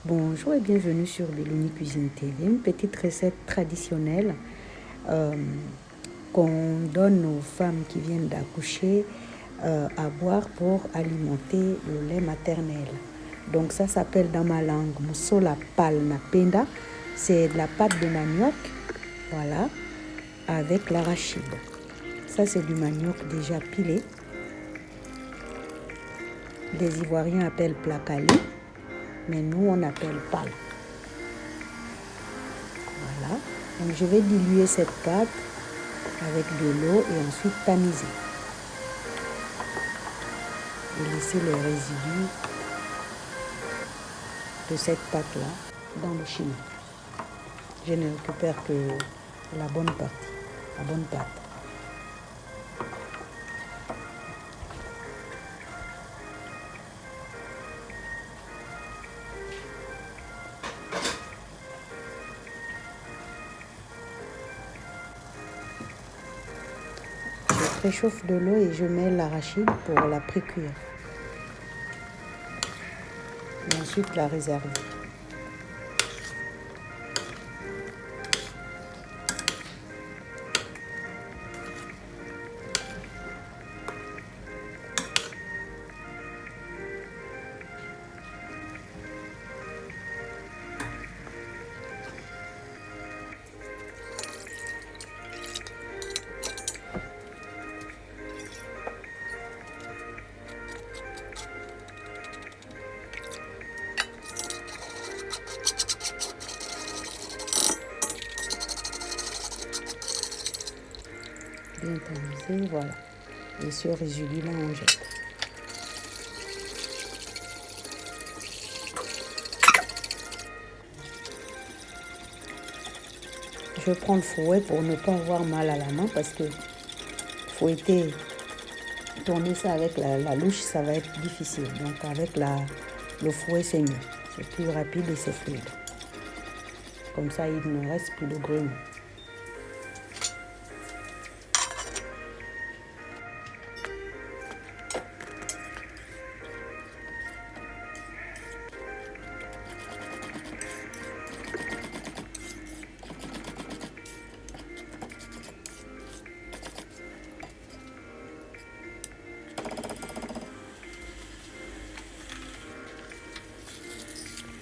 Bonjour et bienvenue sur Beloni Cuisine TV, une petite recette traditionnelle qu'on donne aux femmes qui viennent d'accoucher à boire pour alimenter le lait maternel. Donc ça s'appelle dans ma langue musola pal napenda, c'est de la pâte de manioc, voilà, avec l'arachide. Ça c'est du manioc déjà pilé. Les Ivoiriens appellent placali, mais nous on appelle pal. Voilà. Donc je vais diluer cette pâte avec de l'eau et ensuite tamiser. Et laisser les résidus de cette pâte-là dans le chignon. Je ne récupère que la bonne partie, la bonne pâte. Je préchauffe de l'eau et je mets l'arachide pour la précuire. Et ensuite la réserver. Bien tamisé, voilà. Et ce résidu-là, on jette. Je prends le fouet pour ne pas avoir mal à la main parce que fouetter, tourner ça avec la louche, ça va être difficile. Donc avec le fouet, c'est mieux. C'est plus rapide et c'est fluide. Comme ça, il ne reste plus de grumeaux.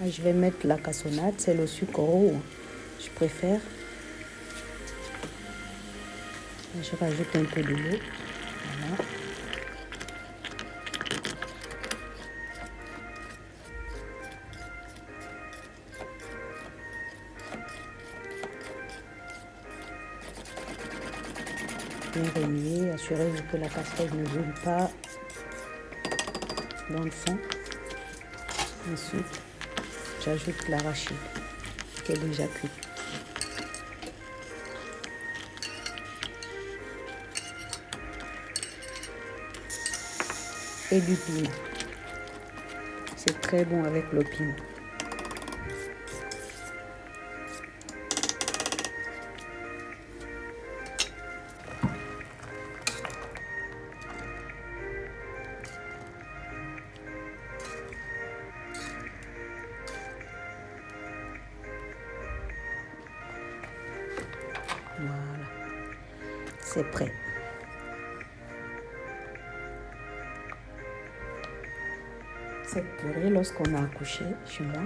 Je vais mettre la cassonade, c'est le sucre roux, je préfère. Je rajoute un peu de l'eau. Voilà. Bien remuer, assurez-vous que la casserole ne brûle pas dans le fond. Ensuite, j'ajoute l'arachide qui est déjà cuit. Et du piment. C'est très bon avec le piment. Voilà, c'est prêt. Cette purée, lorsqu'on a accouché chez moi,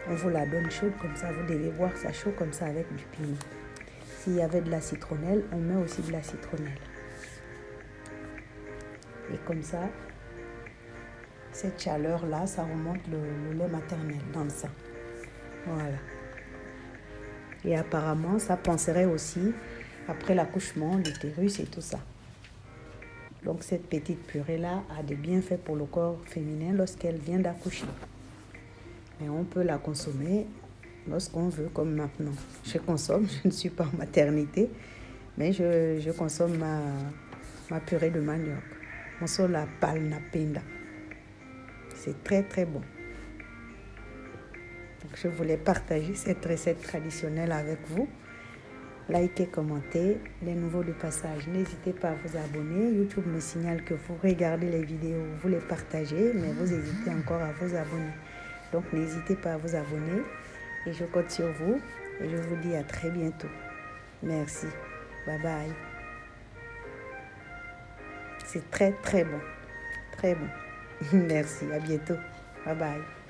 on vous la donne chaude comme ça, vous devez boire ça chaud comme ça avec du piment. S'il y avait de la citronnelle, on met aussi de la citronnelle. Et comme ça, cette chaleur-là, ça remonte le lait maternel dans le sang. Voilà. Et apparemment, ça penserait aussi, après l'accouchement, l'utérus et tout ça. Donc cette petite purée-là a des bienfaits pour le corps féminin lorsqu'elle vient d'accoucher. Mais on peut la consommer lorsqu'on veut, comme maintenant. Je consomme, je ne suis pas en maternité, mais je consomme ma purée de manioc. Musola pal napenda. C'est très très bon. Donc je voulais partager cette recette traditionnelle avec vous. Likez, commentez. Les nouveaux de passage, n'hésitez pas à vous abonner. YouTube me signale que vous regardez les vidéos, vous les partagez, mais vous hésitez encore à vous abonner. Donc, n'hésitez pas à vous abonner. Et je compte sur vous. Et je vous dis à très bientôt. Merci. Bye bye. C'est très, très bon. Très bon. Merci. À bientôt. Bye bye.